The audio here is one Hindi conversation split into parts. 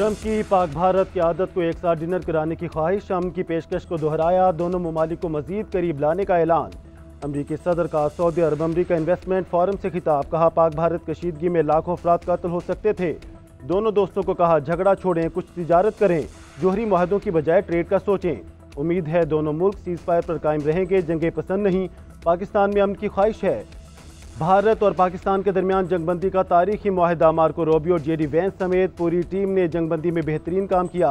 ट्रंप की पाक भारत की आदत को एक साथ डिनर कराने की ख्वाहिश, अमन की पेशकश को दोहराया, दोनों ममालिक को मजीद करीब लाने का ऐलान। अमरीकी सदर का सऊदी अरब अमरीका इन्वेस्टमेंट फोरम से खिताब, कहा पाक भारत कशीदगी में लाखों अफराद कत्ल हो सकते थे। दोनों दोस्तों को कहा झगड़ा छोड़ें, कुछ तिजारत करें, जोहरी मुआहदों की बजाय ट्रेड का सोचें। उम्मीद है दोनों मुल्क सीज फायर पर कायम रहेंगे, जंगें पसंद नहीं, पाकिस्तान में अमन की ख्वाहिश है। भारत और पाकिस्तान के दरमियान जंगबंदी का तारीखी मुआहिदा, मार्को रूबियो और जेडी वेंस समेत पूरी टीम ने जंगबंदी में बेहतरीन काम किया।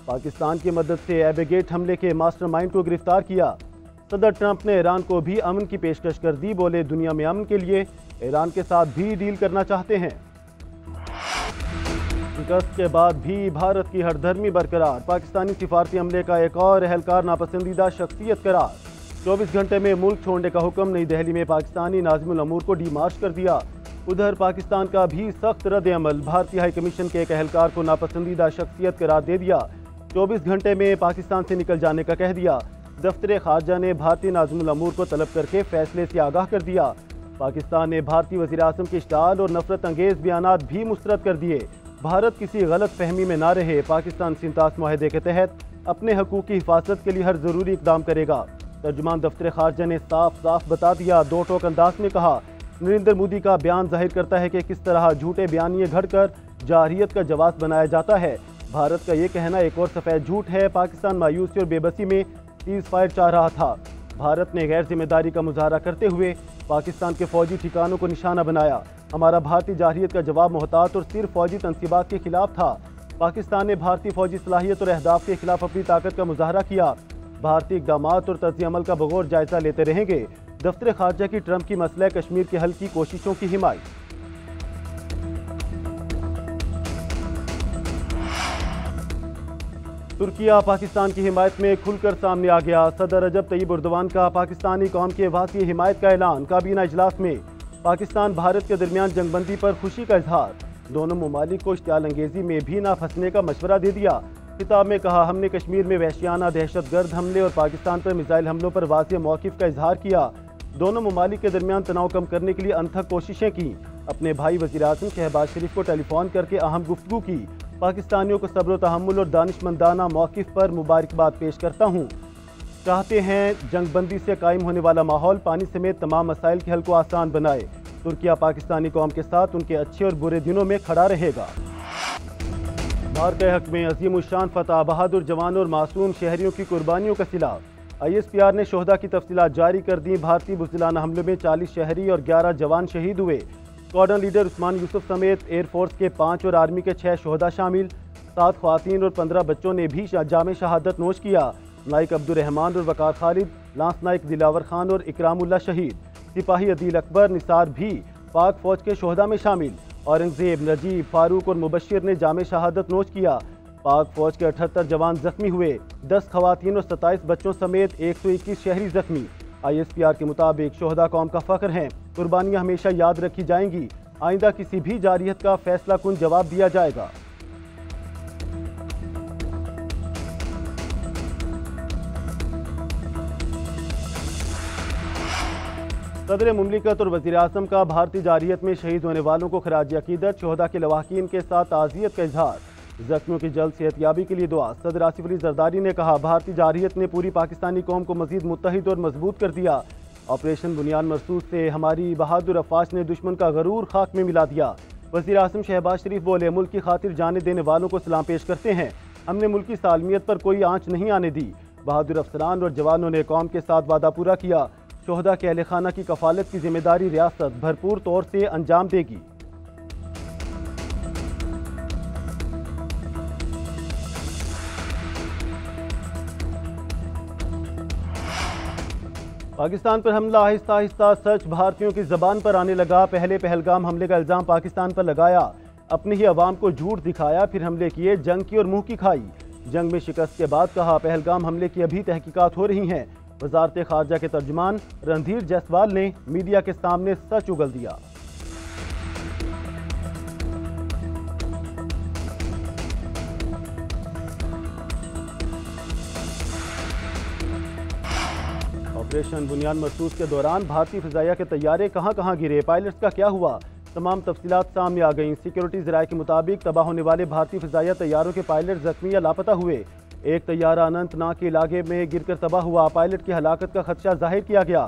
पाकिस्तान की मदद से एबेगेट हमले के मास्टरमाइंड को गिरफ्तार किया। सदर ट्रंप ने ईरान को भी अमन की पेशकश कर दी, बोले दुनिया में अमन के लिए ईरान के साथ भी डील करना चाहते हैं। शिकस्त के बाद भी भारत की हरधर्मी बरकरार, पाकिस्तानी सिफारती अमले का एक और एहलकार नापसंदीदा शख्सियत करार। 24 घंटे में मुल्क छोड़ने का हुक्म, नई दिल्ली में पाकिस्तानी नाज़िमुल अमूर को डीमार्च कर दिया। उधर पाकिस्तान का भी सख्त रद्द अमल, भारतीय हाई कमीशन के एक एहलकार को नापसंदीदा शख्सियत करार दे दिया। 24 घंटे में पाकिस्तान से निकल जाने का कह दिया। दफ्तर खारजा ने भारतीय नाज़िमुल अमूर को तलब करके फैसले से आगाह कर दिया। पाकिस्तान ने भारतीय वज़ीर आज़म के इश्ताल और नफरत अंगेज बयानात भी मुस्तरद कर दिए। भारत किसी गलत फहमी में ना रहे, पाकिस्तान सिंतास मुआहदे के तहत अपने हकूक़ की हिफाजत के लिए हर ज़रूरी इक़दाम करेगा। तर्जुमान दफ्तर खारजा ने साफ साफ बता दिया। दो टोक अंदाज में कहा, नरेंद्र मोदी का बयान जाहिर करता है कि किस तरह झूठे बयानिए घड़कर जारहियत का जवाब बनाया जाता है। भारत का ये कहना एक और सफ़ेद झूठ है। पाकिस्तान मायूसी और बेबसी में सीज फायर चाह रहा था। भारत ने गैर जिम्मेदारी का मुजाहरा करते हुए पाकिस्तान के फौजी ठिकानों को निशाना बनाया। हमारा भारतीय जारहियत का जवाब मोहतात और सिर्फ फौजी तनसीबात के खिलाफ था। पाकिस्तान ने भारतीय फौजी सलाहियत और अहदाफ के खिलाफ अपनी ताकत का मुजाहरा किया। भारतीय इक़दामात और तर्ज़ अमल का बगौर जायजा लेते रहेंगे। दफ्तर खारजा की ट्रंप की मसला कश्मीर के हल की कोशिशों की हिमायत। तुर्किया पाकिस्तान की हिमायत में खुलकर सामने आ गया। सदर रजब तैयब एर्दोगान का पाकिस्तानी कौम के वाक़ई हिमायत का ऐलान। काबीना इजलास में पाकिस्तान भारत के दरमियान जंगबंदी पर खुशी का इजहार। दोनों ममालिक को इश्तियाल अंगेजी में भी ना फंसने का मशवरा दे दिया। किताब में कहा, हमने कश्मीर में वहशियाना दहशतगर्द हमले और पाकिस्तान पर मिसाइल हमलों पर वाज़ेह मौक़िफ़ का इजहार किया। दोनों ममालिक के दरमियान तनाव कम करने के लिए अनथक कोशिशें की। अपने भाई वज़ीर आज़म शहबाज शरीफ को टेलीफोन करके अहम गुफ्तगू की। पाकिस्तानियों को सब्र व तहम्मुल और दानिशमंदाना मौक़िफ़ पर मुबारकबाद पेश करता हूँ। चाहते हैं जंगबंदी से कायम होने वाला माहौल पानी समेत तमाम मसाइल के हल को आसान बनाए। तुर्किया पाकिस्तानी कौम के साथ उनके अच्छे और बुरे दिनों में खड़ा रहेगा। भारत के हक में अजीम उशान फतह, बहादुर जवानों और मासूम शहरियों की कुर्बानियों का सिला। ISPR ने शोहदा की तफसीलात जारी कर दी। भारतीय बुज़दिलाना हमले में 40 शहरी और 11 जवान शहीद हुए। स्क्वाड्रन लीडर उस्मान यूसुफ समेत एयरफोर्स के 5 और आर्मी के 6 शोहदा शामिल। 7 ख्वातीन और 15 बच्चों ने भी जामे शहादत नोश किया। नाइक अब्दुर्रहमान और वकार खालिद, लांस नाइक दिलावर खान और इकरामुल्लाह शहीद। सिपाही अदील अकबर निसार भी पाक फौज के शोहदा में शामिल। औरंगजेब, नजीब, फारूक और मुबशिर ने जामे शहादत नोश किया। पाक फौज के 78 जवान जख्मी हुए। 10 खवातीन और 27 बच्चों समेत 121 शहरी जख्मी। ISPR के मुताबिक शोहदा कौम का फख्र हैं। कुर्बानियाँ हमेशा याद रखी जाएंगी। आइंदा किसी भी जारियत का फैसला कुन जवाब दिया जाएगा। सदर मुमलिकत और वज़ीर आज़म का भारतीय जारहियत में शहीद होने वालों को खराज अकीदत, शोहदा के लवाहीन के साथ ताज़ियत का इजहार। जख्मियों की जल्द सेहतयाबी के लिए दुआ। सदर आसिफ अली जरदारी ने कहा, भारतीय जारहियत ने पूरी पाकिस्तानी कौम को मज़ीद मुत्तहिद और मजबूत कर दिया। ऑपरेशन बुनियाद मरसूस से हमारी बहादुर अफवाज ने दुश्मन का गरूर खाक में मिला दिया। वज़ीर आज़म शहबाज शरीफ बोले, मुल्क की खातिर जाने देने वालों को सलाम पेश करते हैं। हमने मुल्क की सालमियत पर कोई आँच नहीं आने दी। बहादुर अफसरान और जवानों ने कौम के साथ वादा पूरा किया। शोहदा के अहले खाना की कफालत की जिम्मेदारी रियासत भरपूर तौर से अंजाम देगी। पाकिस्तान पर हमला आहिस्ता आहिस्ता सच भारतीयों की जबान पर आने लगा। पहले पहलगाम हमले का इल्जाम पाकिस्तान पर लगाया, अपनी ही अवाम को झूठ दिखाया, फिर हमले किए, जंग की और मुंह की खाई। जंग में शिकस्त के बाद कहा, पहलगाम हमले की अभी तहकीकात हो रही हैं। वजारत खारजा के तर्जुमान रणधीर जायसवाल ने मीडिया के सामने सच उगल दिया। ऑपरेशन बुनियाद मरसूस के दौरान भारतीय फिजाइया के तैयारे कहां कहां गिरे, पायलट्स का क्या हुआ, तमाम तफसीलात सामने आ गईं। सिक्योरिटी ज़राए के मुताबिक तबाह होने वाले भारतीय फ़िज़ाइया तैयारों के पायलट जख्मी या लापता हुए। एक तैयारा अनंतनाग के इलाके में गिरकर तबाह हुआ। पायलट की हलाकत का खदशा जाहिर किया गया।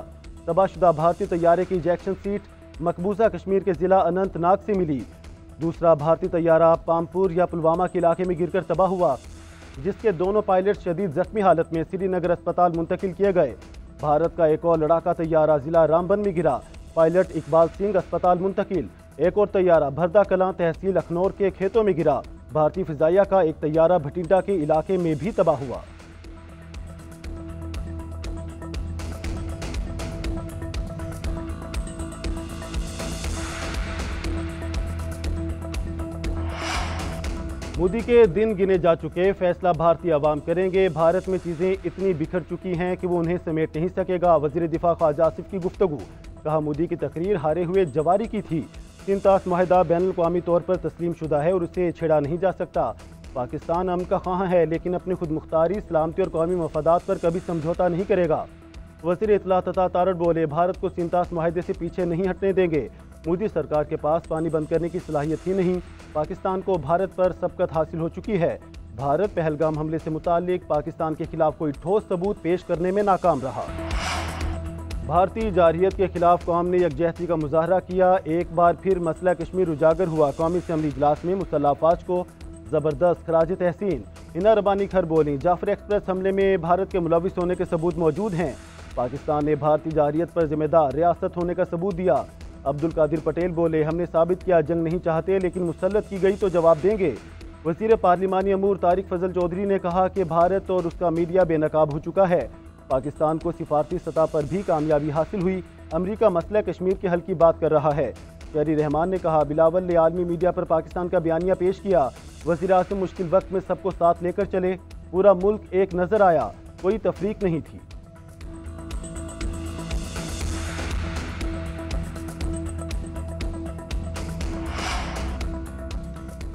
तबाहशुदा भारतीय तैयारे की इजेक्शन सीट मकबूजा कश्मीर के ज़िला अनंतनाग से मिली। दूसरा भारतीय तैयारा पामपुर या पुलवामा के इलाके में गिरकर तबाह हुआ, जिसके दोनों पायलट शदीद जख्मी हालत में श्रीनगर अस्पताल मुंतकिल किए गए। भारत का एक और लड़ाका तैयारा जिला रामबन में गिरा। पायलट इकबाल सिंह अस्पताल मुंतकिल। एक और तैयारा भरदा कलां तहसील अखनौर के खेतों में गिरा। भारतीय फ़िज़ाइया का एक तैयारा भटिंडा के इलाके में भी तबाह हुआ। मोदी के दिन गिने जा चुके, फैसला भारतीय अवाम करेंगे। भारत में चीज़ें इतनी बिखर चुकी हैं कि वो उन्हें समेट नहीं सकेगा। वज़ीर दिफा ख्वाजा आसिफ की गुफ्तगू। कहा, मोदी की तकरीर हारे हुए जवारी की थी। सिंतास माहिदा बैनुल-अक़वामी तौर पर तस्लीम शुदा है और उसे छेड़ा नहीं जा सकता। पाकिस्तान अमन का ख़्वाह है, लेकिन अपनी खुद मुख्तारी, सलामती और कौमी मफादात पर कभी समझौता नहीं करेगा। वज़ीर इत्तलात अता तारड़ बोले, भारत को सिंतास माहिदे से पीछे नहीं हटने देंगे। मोदी सरकार के पास पानी बंद करने की सलाहियत ही नहीं। पाकिस्तान को भारत पर सबकत हासिल हो चुकी है। भारत पहलगाम हमले से मुताल्लिक पाकिस्तान के खिलाफ कोई ठोस सबूत पेश करने में नाकाम रहा। भारतीय जारहियत के खिलाफ कौम ने यकजहती का मुजाहरा किया। एक बार फिर मसला कश्मीर उजागर हुआ। कौमी असम्बली इजलास में मुसल्लह अफवाज को ज़बरदस्त खराज तहसीन। हिना रबानी खर बोली, जाफर एक्सप्रेस हमले में भारत के मुलविस होने के सबूत मौजूद हैं। पाकिस्तान ने भारतीय जारहियत पर जिम्मेदार रियासत होने का सबूत दिया। अब्दुल कादिर पटेल बोले, हमने साबित किया जंग नहीं चाहते, लेकिन मुसल्लत की गई तो जवाब देंगे। वज़ीर पार्लिमानी अमूर तारिक फजल चौधरी ने कहा कि भारत और उसका मीडिया बेनकाब हो चुका है। पाकिस्तान को सिफारती सतह पर भी कामयाबी हासिल हुई। अमरीका मसला कश्मीर के हल की बात कर रहा है। शहरी रहमान ने कहा, बिलावल ने आलमी मीडिया पर पाकिस्तान का बयानिया पेश किया। वज़ीर आज़म मुश्किल वक्त में सबको साथ लेकर चले। पूरा मुल्क एक नजर आया, कोई तफरीक नहीं थी।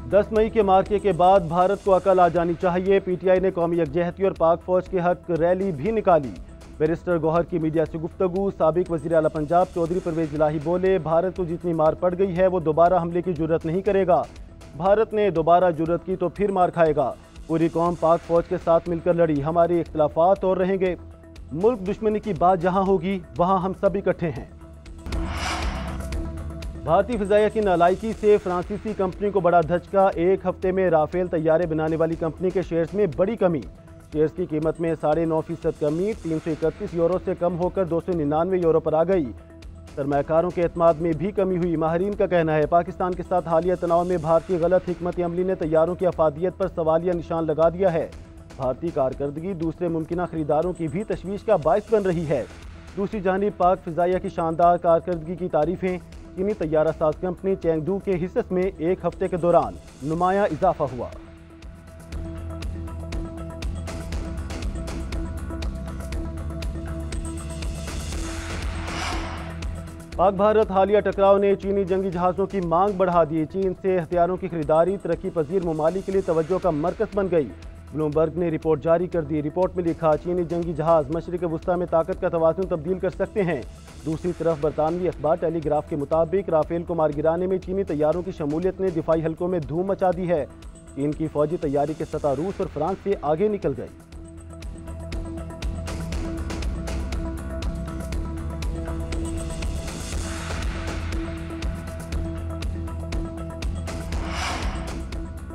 10 मई के मार्के के बाद भारत को अकल आ जानी चाहिए। पीटीआई ने कौमी यकजहती और पाक फौज के हक रैली भी निकाली। बैरिस्टर गौहर की मीडिया से गुफ्तगू। साबिक वज़ीर आला पंजाब चौधरी परवेज इलाही बोले, भारत को जितनी मार पड़ गई है वो दोबारा हमले की जुर्रत नहीं करेगा। भारत ने दोबारा जुर्रत की तो फिर मार खाएगा। पूरी कौम पाक फौज के साथ मिलकर लड़ी। हमारे इख्तलाफात और रहेंगे। मुल्क दुश्मनी की बात जहाँ होगी वहाँ हम सब इकट्ठे हैं। भारतीय फ़िज़ाइया की नालायकी से फ्रांसीसी कंपनी को बड़ा धचका। एक हफ्ते में राफेल तैयारे बनाने वाली कंपनी के शेयर्स में बड़ी कमी। शेयर्स की कीमत में 9.5% कमी, 331 यूरो से कम होकर 299 यूरो पर आ गई। सरमायाकारों के एतमाद में भी कमी हुई। माहिरीन का कहना है, पाकिस्तान के साथ हालिया तनाव में भारतीय गलत हिकमत अमली ने तैयारों की अफादियत पर सवालिया निशान लगा दिया है। भारतीय कारकर्दगी दूसरे मुमकिन खरीदारों की भी तशवीश का बायस बन रही है। दूसरी जानिब पाक फ़िज़ाइया की शानदार कारकर्दगी की तारीफें। चीनी तैयारा साज कंपनी चेंगडू के हिस्स में एक हफ्ते के दौरान नुमाया इजाफा हुआ। पाक भारत हालिया टकराव ने चीनी जंगी जहाज़ों की मांग बढ़ा दी। चीन से हथियारों की खरीदारी तरक्की पजीर ममालिक के लिए तवज्जो का मरकज़ बन गई। ब्लूमबर्ग ने रिपोर्ट जारी कर दी। रिपोर्ट में लिखा, चीनी जंगी जहाज़ मशरिक़ वुस्ता में ताकत का तवाज़ुन तब्दील कर सकते हैं। दूसरी तरफ बरतानवी अखबार टेलीग्राफ के मुताबिक राफेल को मार गिराने में चीनी तैयारों की शमूलियत ने दिफाई हलकों में धूम मचा दी है। चीन की फौजी तैयारी के सतह रूस और फ्रांस से आगे निकल गई।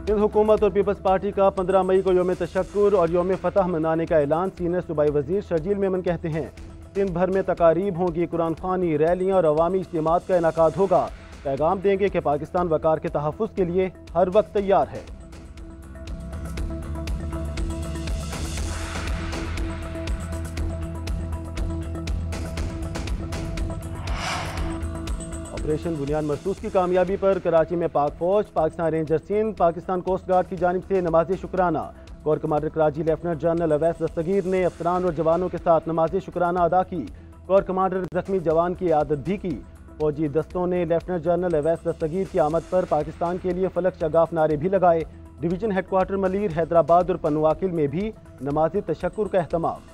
सिंध हुकूमत और पीपल्स पार्टी का 15 मई को योम तशक्कुर और योम फतह मनाने का ऐलान। सीनियर सूबाई वजीर शर्जील मेमन कहते हैं, सिंध भर में तकारीब होंगी, कुरान ख़्वानी, रैलियाँ और अवामी इज्तिमात का इनेकाद होगा। पैगाम देंगे कि पाकिस्तान वकार के तहफ़्फ़ुज़ के लिए हर वक्त तैयार है। ऑपरेशन बुनियाद मरसूस की कामयाबी पर कराची में पाक फौज, Pakistan ranger Sindh, Pakistan coast guard की जानिब से नमाज शुक्राना। Corps commander Karachi lieutenant general Awais Dastgir ने अफसरान और जवानों के साथ नमाज शुक्राना अदा की। कोर कमांडर जख्मी जवान की इयादत भी की। फौजी दस्तों ने लेफ्टिनेंट जनरल अवैस दस्तगीर की आमद पर पाकिस्तान के लिए फलक शगाफ नारे भी लगाए। डिवीजन हेडक्वार्टर मलीर, हैदराबाद और पनुआकिल में भी नमाज तशक्कुर का अहतमाम।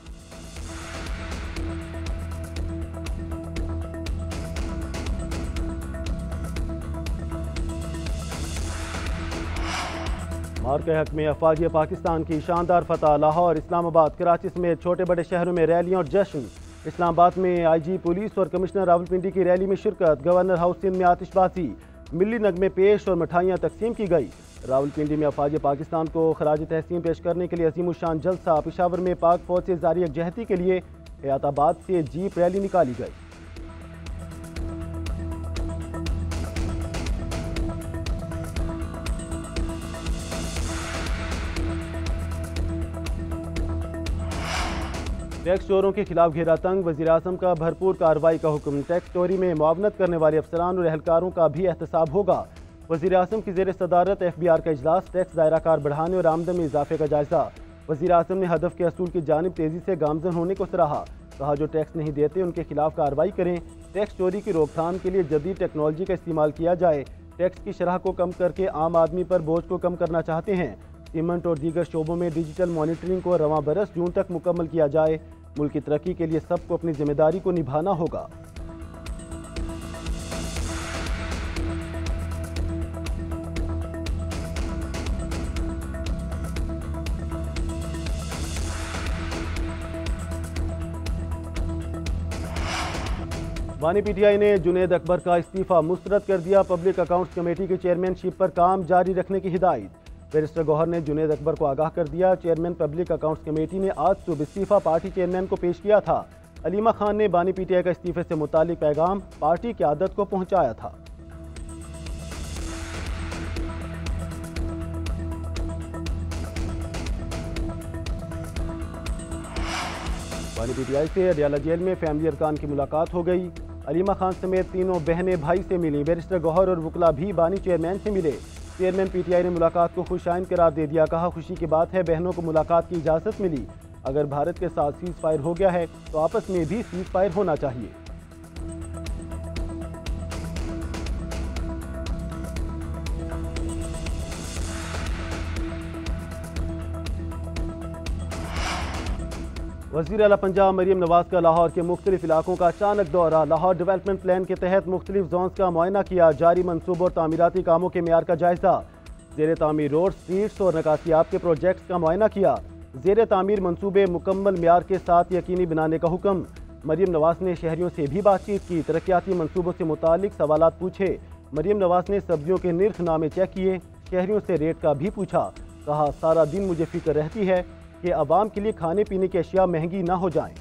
मार के हक में अफवाज पाकिस्तान की शानदार फतह। लाहौर, इस्लामाबाद, कराची समेत छोटे बड़े शहरों में रैलियां और जश्न। इस्लामाबाद में IG पुलिस और कमिश्नर रावलपिंडी की रैली में शिरकत। गवर्नर हाउस सिंध में आतिशबाजी, मिली नगमे पेश और मिठाइयाँ तकसीम की गई। रावलपिंडी में अफवाज पाकिस्तान को खराज तहसीन पेश करने के लिए अजीमुशान जलसा। पेशावर में पाक फौज से जारी यकजहती के लिए हयाताबाद से जीप रैली निकाली गई। टैक्स चोरों के खिलाफ घेरा तंग। वज़ीर आज़म का भरपूर कार्रवाई का हुक्म। टैक्स चोरी में मुआवनत करने वाले अफसरान और एहलकारों का भी एहतसाब होगा। वज़ीर आज़म की ज़ेर सदारत FBR का इजलास। टैक्स दायरा कार बढ़ाने और आमदन में इजाफे का जायजा। वज़ीर आज़म ने हदफ के असूल की जानिब तेज़ी से गामजन होने को सराहा। कहा जो टैक्स नहीं देते उनके खिलाफ कार्रवाई करें। टैक्स चोरी की रोकथाम के लिए जदीद टेक्नोलॉजी का इस्तेमाल किया जाए। टैक्स की शरह को कम करके आम आदमी पर बोझ को कम करना चाहते हैं। सीमेंट और दीगर शोबों में डिजिटल मॉनिटरिंग को रवां बरस जून तक मुकम्मल किया जाए। मुल्क की तरक्की के लिए सबको अपनी जिम्मेदारी को निभाना होगा। बानी PTI ने जुनेद अकबर का इस्तीफा मुस्तरद कर दिया। पब्लिक अकाउंट्स कमेटी की चेयरमैनशिप पर काम जारी रखने की हिदायत। बैरिस्टर गौहर ने जुनेद अकबर को आगाह कर दिया। चेयरमैन पब्लिक अकाउंट्स कमेटी ने आज सुबह इस्तीफा पार्टी चेयरमैन को पेश किया था। अलीमा खान ने बानी PTI का इस्तीफे से मुतालिक पैगाम पार्टी क़यादत को पहुंचाया था। बानी PTI से अडियाला जेल में फैमिली अरकान की मुलाकात हो गई। अलीमा खान समेत तीनों बहनें भाई से मिली। बैरिस्टर गौहर और वकला भी बानी चेयरमैन से मिले। चेयरमैन PTI ने मुलाकात को खुशाइन करार दे दिया। कहा खुशी की बात है बहनों को मुलाकात की इजाज़त मिली। अगर भारत के साथ सीज़ फायर हो गया है तो आपस में भी सीज़ फायर होना चाहिए। वज़ीर आला पंजाब मरीम नवाज का लाहौर के मुख्तलिफ इलाकों का अचानक दौरा। लाहौर डेवलपमेंट प्लान के तहत मुख्तलिफ जोन्स का मुआयना किया। जारी मनसूबों और तामीराती कामों के मेयार का जायजा। ज़ेर तामीर रोड, स्ट्रीट्स और नकासियाब के प्रोजेक्ट्स का मुआयना किया। ज़ेर तामीर मनसूबे मुकम्मल मेयार के साथ यकीनी बनाने का हुक्म। मरीम नवाज ने शहरियों से भी बातचीत की। तरक्याती मनसूबों से मुतालिक सवालात पूछे। मरीम नवाज ने सब्जियों के निर्खनामे चेक किए। शहरियों से रेट का भी पूछा। कहा सारा दिन मुझे फिक्र रहती है कि आवाम के लिए खाने पीने की अशिया महंगी ना हो जाएं।